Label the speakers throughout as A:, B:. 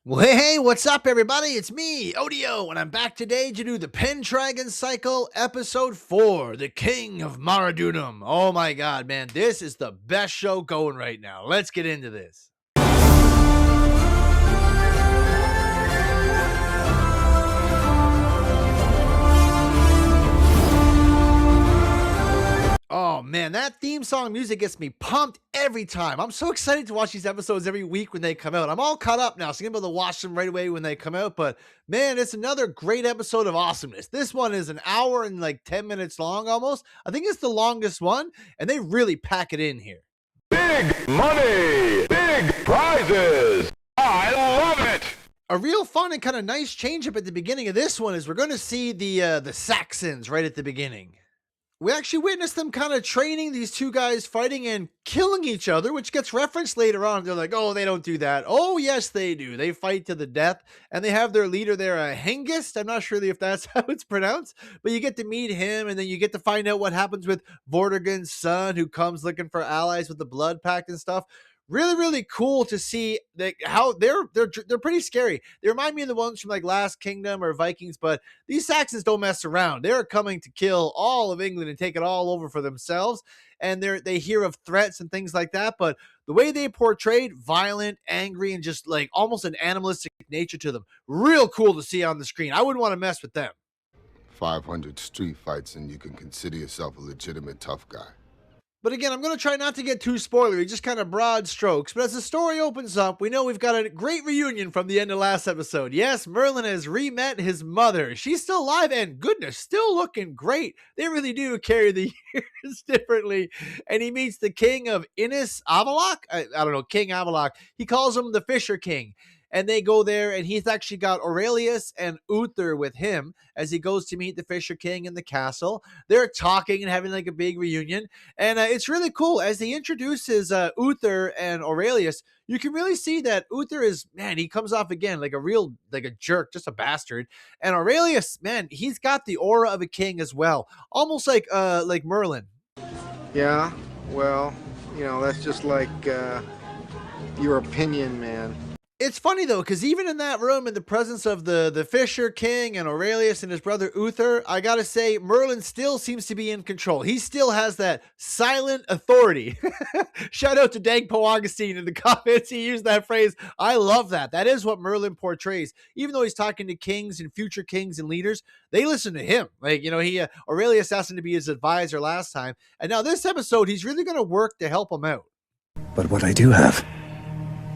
A: Well, hey, what's up, everybody? It's me, Odio, and I'm back today to do the Pendragon Cycle, Episode 4, The King of Maridunum. Oh my god, man, this is the best show going right now. Let's get into this. Oh man, that theme song music gets me pumped every time. I'm so excited to watch these episodes every week when they come out. I'm all caught up now, so I'm able to watch them right away when they come out. But man, it's another great episode of awesomeness. This one is an hour and like 10 minutes long almost. I think it's the longest one, and they really pack it in here.
B: Big money, big prizes. I love it.
A: A real fun and kind of nice change up at the beginning of this one is we're going to see the Saxons right at the beginning. We actually witnessed them kind of training these two guys fighting and killing each other, which gets referenced later on. They're like, oh, they don't do that. Oh, yes, they do. They fight to the death, and they have their leader there, Hengist. I'm not sure if that's how it's pronounced, but you get to meet him, and then you get to find out what happens with Vortigern's son, who comes looking for allies with the Blood Pact and stuff. Really, really cool to see how they're pretty scary. They remind me of the ones from like Last Kingdom or Vikings, but these Saxons don't mess around. They're coming to kill all of England and take it all over for themselves. And they hear of threats and things like that, but the way they portrayed violent, angry, and just like almost an animalistic nature to them, real cool to see on the screen. I wouldn't want to mess with them.
C: 500 street fights and you can consider yourself a legitimate tough guy.
A: But again, I'm going to try not to get too spoilery, just kind of broad strokes. But as the story opens up, we know we've got a great reunion from the end of last episode. Yes, Merlin has re-met his mother. She's still alive and, goodness, still looking great. They really do carry the years differently. And he meets the king of Innis Avalok. I don't know, King Avalok. He calls him the Fisher King. And they go there, and he's actually got Aurelius and Uther with him as he goes to meet the Fisher King in the castle. They're talking and having like a big reunion, and it's really cool. As he introduces Uther and Aurelius, you can really see that Uther is, man, he comes off again like a jerk, just a bastard. And Aurelius, man, he's got the aura of a king as well, almost like Merlin.
D: Yeah, well, that's just like your opinion, man.
A: It's funny, though, because even in that room, in the presence of the Fisher King and Aurelius and his brother Uther, I gotta say, Merlin still seems to be in control. He still has that silent authority. Shout out to Dagpo Augustine in the comments. He used that phrase. I love that. That is what Merlin portrays. Even though he's talking to kings and future kings and leaders, they listen to him. Like, Aurelius asked him to be his advisor last time. And now this episode, he's really going to work to help him out.
E: But what I do have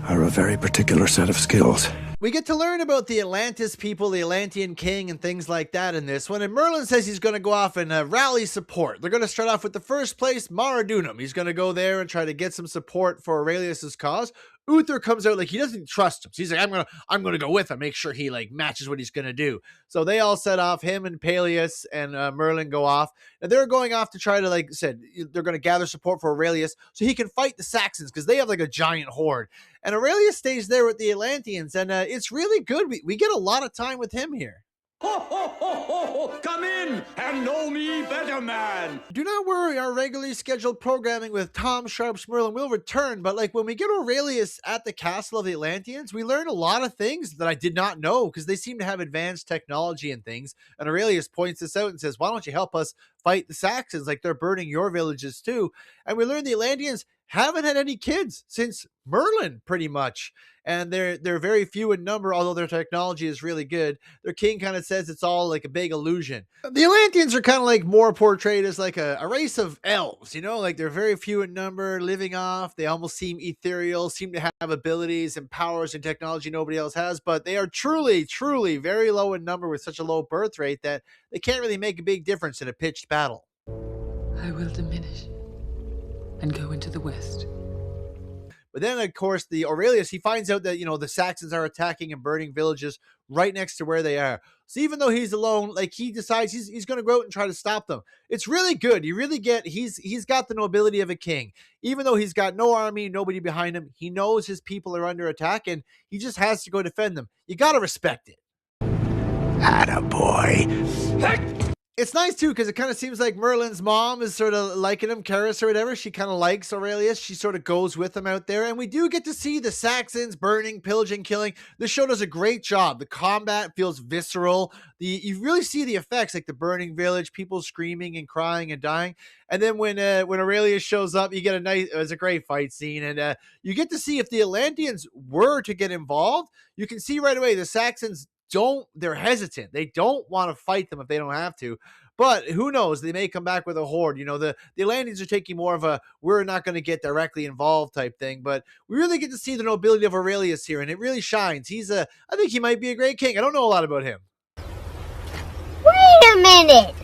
E: are a very particular set of skills.
A: We get to learn about the Atlantis people, the Atlantean king, and things like that in this one. And Merlin says he's going to go off and rally support. They're going to start off with the first place, Maridunum. He's going to go there and try to get some support for Aurelius's cause. Uther comes out like he doesn't trust him. So he's like, I'm gonna go with him, make sure he like matches what he's gonna do. So they all set off. Him and Peleus and Merlin go off. And they're going off to try to, like I said, they're gonna gather support for Aurelius so he can fight the Saxons because they have like a giant horde. And Aurelius stays there with the Atlanteans, and it's really good. We get a lot of time with him here.
F: Ho, ho, ho, ho, ho! Come in and know me better, man!
A: Do not worry, our regularly scheduled programming with Tom Sharp's Merlin will return, but like when we get Aurelius at the castle of the Atlanteans, we learn a lot of things that I did not know because they seem to have advanced technology and things. And Aurelius points this out and says, why don't you help us fight the Saxons? Like they're burning your villages too. And we learn the Atlanteans haven't had any kids since Merlin, pretty much. And they're very few in number, although their technology is really good. Their king kind of says it's all like a big illusion. The Atlanteans are kind of like more portrayed as like a race of elves, like they're very few in number, living off. They almost seem ethereal, seem to have abilities and powers and technology nobody else has, but they are truly, truly very low in number with such a low birth rate that they can't really make a big difference in a pitched battle.
G: I will diminish and go into the west.
A: But then, of course, the Aurelius, he finds out that, the Saxons are attacking and burning villages right next to where they are. So even though he's alone, like he decides he's going to go out and try to stop them. It's really good. You really get, he's got the nobility of a king. Even though he's got no army, nobody behind him, he knows his people are under attack and he just has to go defend them. You got to respect it.
E: Attaboy.
A: It's nice too, because it kind of seems like Merlin's mom is sort of liking him, Karis or whatever. She kind of likes Aurelius. She sort of goes with him out there. And we do get to see the Saxons burning, pillaging, killing. This show does a great job. The combat feels visceral. You really see the effects, like the burning village, people screaming and crying and dying. And then when Aurelius shows up, you get it was a great fight scene. And you get to see if the Atlanteans were to get involved, you can see right away the Saxons they're hesitant. They don't want to fight them if they don't have to. But who knows? They may come back with a horde. The Atlanteans are taking more of a we're not going to get directly involved type thing. But we really get to see the nobility of Aurelius here, and it really shines. I think he might be a great king. I don't know a lot about him.
H: Wait a minute!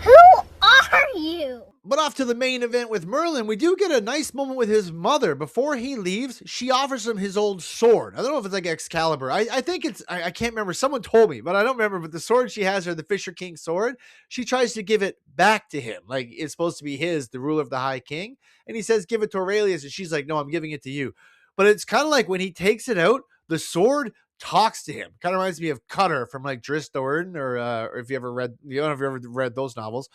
H: Who are you?
A: But off to the main event with Merlin, we do get a nice moment with his mother. Before he leaves, she offers him his old sword. I don't know if it's like Excalibur. I think I can't remember. Someone told me, but I don't remember. But the sword she has, the Fisher King sword, she tries to give it back to him. Like it's supposed to be his, the ruler of the High King. And he says, give it to Aurelius. And she's like, no, I'm giving it to you. But it's kind of like when he takes it out, the sword talks to him. Kind of reminds me of Cutter from like Dris Do'Urden, or if you ever read, you know, if you ever read those novels.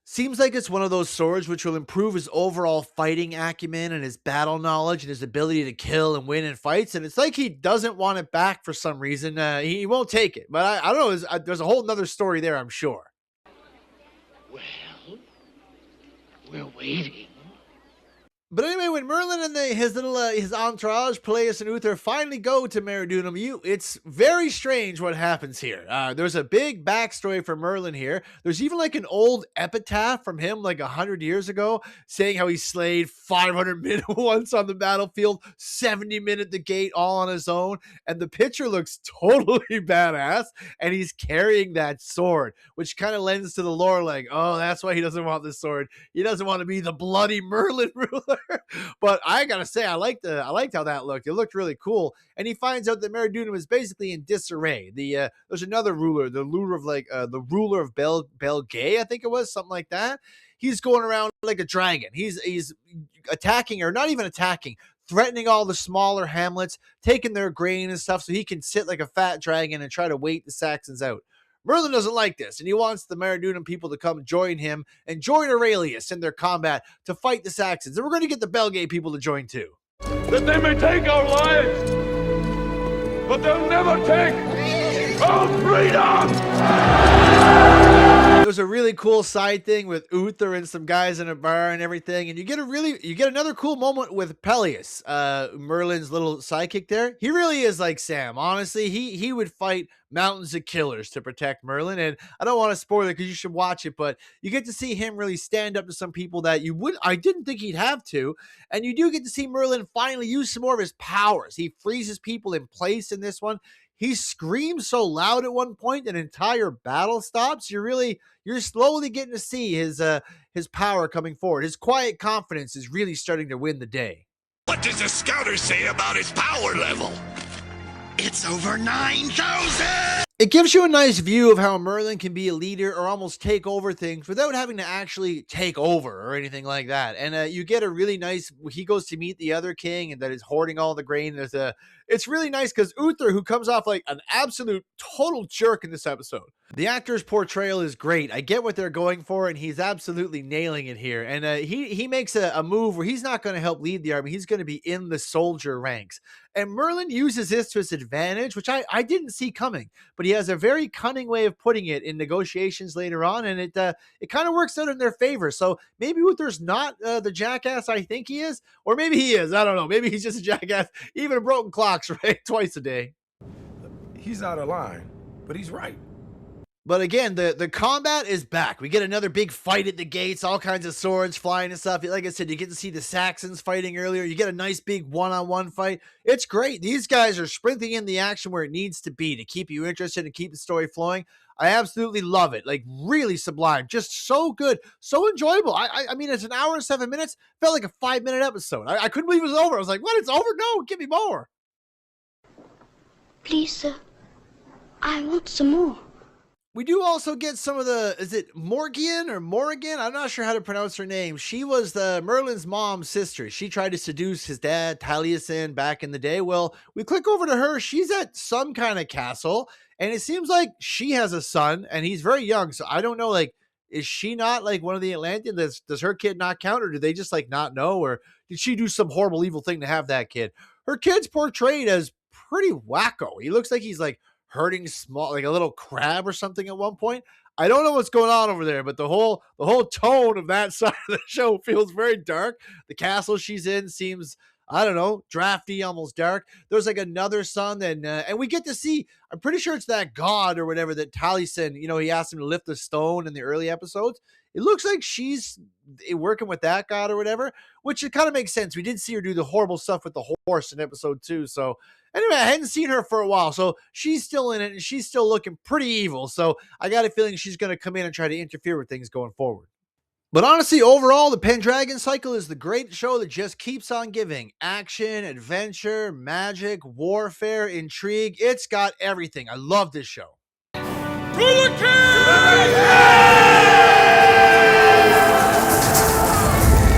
A: Seems like it's one of those swords which will improve his overall fighting acumen and his battle knowledge and his ability to kill and win in fights. And it's like he doesn't want it back for some reason. He won't take it. But I don't know. There's a whole nother story there, I'm sure.
F: Well, we're waiting.
A: But anyway, when Merlin and his entourage, Peleus and Uther, finally go to Maridunum, it's very strange what happens here. There's a big backstory for Merlin here. There's even like an old epitaph from him like 100 years ago saying how he slayed 500 men once on the battlefield, 70 men at the gate all on his own. And the picture looks totally badass. And he's carrying that sword, which kind of lends to the lore like, oh, that's why he doesn't want this sword. He doesn't want to be the bloody Merlin ruler. But I gotta say, I liked how that looked. It looked really cool. And he finds out that Maridunum is basically in disarray. There's another ruler, the ruler of Belgae, I think it was, something like that. He's going around like a dragon. He's attacking, or not even attacking, threatening all the smaller hamlets, taking their grain and stuff so he can sit like a fat dragon and try to wait the Saxons out. Merlin doesn't like this, and he wants the Maridunum people to come join him and join Aurelius in their combat to fight the Saxons. And we're going to get the Belgae people to join too.
B: That they may take our lives, but they'll never take our freedom!
A: There's a really cool side thing with Uther and some guys in a bar and everything, and you get another cool moment with Peleus, Merlin's little sidekick there. He really is like Sam. Honestly, he would fight mountains of killers to protect Merlin, and I don't want to spoil it because you should watch it, but you get to see him really stand up to some people that I didn't think he'd have to, and you do get to see Merlin finally use some more of his powers. He freezes people in place in this one. He screams so loud at one point an entire battle stops. You're slowly getting to see his power coming forward. His quiet confidence is really starting to win the day.
I: What does the scouter say about his power level? It's over 9,000!
A: It gives you a nice view of how Merlin can be a leader or almost take over things without having to actually take over or anything like that. And you get a really nice, he goes to meet the other king and that is hoarding all the grain. It's really nice because Uther, who comes off like an absolute total jerk in this episode. The actor's portrayal is great. I get what they're going for, and he's absolutely nailing it here. And he makes a move where he's not going to help lead the army. He's going to be in the soldier ranks. And Merlin uses this to his advantage, which I didn't see coming. But he has a very cunning way of putting it in negotiations later on, and it kind of works out in their favor. So maybe Uther's not the jackass I think he is, or maybe he is. I don't know. Maybe he's just a jackass. Even a broken clock's right twice a day.
J: He's out of line, but he's right.
A: But again, the combat is back. We get another big fight at the gates, all kinds of swords flying and stuff. Like I said, you get to see the Saxons fighting earlier. You get a nice big one-on-one fight. It's great. These guys are sprinting in the action where it needs to be to keep you interested and keep the story flowing. I absolutely love it. Like, really sublime. Just so good. So enjoyable. I mean, it's an hour and 7 minutes. Felt like a 5-minute episode. I couldn't believe it was over. I was like, what? It's over? No, give me more.
H: Please, sir. I want some more.
A: We do also get some of the, is it Morgan or Morrigan? I'm not sure how to pronounce her name. She was the Merlin's mom's sister. She tried to seduce his dad, Taliesin, back in the day. Well, we click over to her. She's at some kind of castle, and it seems like she has a son, and he's very young. So I don't know, like, is she not like one of the Atlanteans? Does her kid not count, or do they just like not know, or did she do some horrible evil thing to have that kid? Her kid's portrayed as pretty wacko. He looks like he's like hurting small, like a little crab or something at one point. I don't know what's going on over there, but the whole tone of that side of the show feels very dark. The castle she's in seems, I don't know, drafty, almost dark. There's like another son, and we get to see. I'm pretty sure it's that god or whatever that Taliesin. He asked him to lift the stone in the early episodes. It looks like she's working with that god or whatever, which it kind of makes sense. We did see her do the horrible stuff with the horse in episode 2, so anyway, I hadn't seen her for a while, so she's still in it, and she's still looking pretty evil. So I got a feeling she's going to come in and try to interfere with things going forward. But honestly, overall, the Pendragon cycle is the great show that just keeps on giving. Action, adventure, magic, warfare, intrigue. It's got everything. I love this show.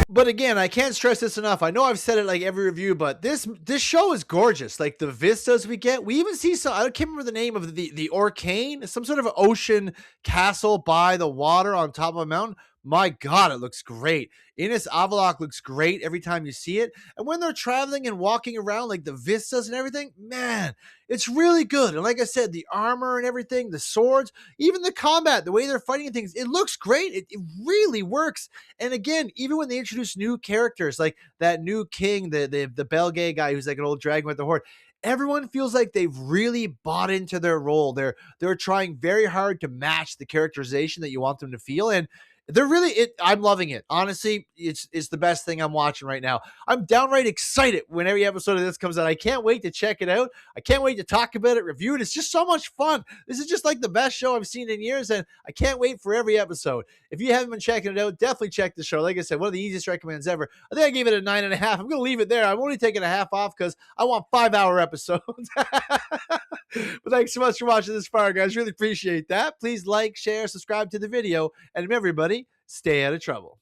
A: But again, I can't stress this enough. I know I've said it like every review, but this show is gorgeous. Like the vistas we get, we even see some. I can't remember the name of the Orcane, some sort of ocean castle by the water on top of a mountain. My God, it looks great. Innis Avalok looks great every time you see it. And when they're traveling and walking around, like the vistas and everything, man, it's really good. And like I said, the armor and everything, the swords, even the combat, the way they're fighting things, it looks great. It really works. And again, even when they introduce new characters, like that new king, the Belgae guy who's like an old dragon with the horde, everyone feels like they've really bought into their role. They're trying very hard to match the characterization that you want them to feel. And they're really I'm loving it. Honestly, it's the best thing I'm watching right now. I'm downright excited when every episode of this comes out. I can't wait to check it out. I can't wait to talk about it, review it. It's just so much fun. This is just like the best show I've seen in years, and I can't wait for every episode. If you haven't been checking it out, definitely check the show. Like I said, one of the easiest recommends ever. I think I gave it a 9.5. I'm going to leave it there. I'm only taking a half off because I want 5-hour episodes. But thanks so much for watching this far, guys. Really appreciate that. Please like, share, subscribe to the video, and everybody, stay out of trouble.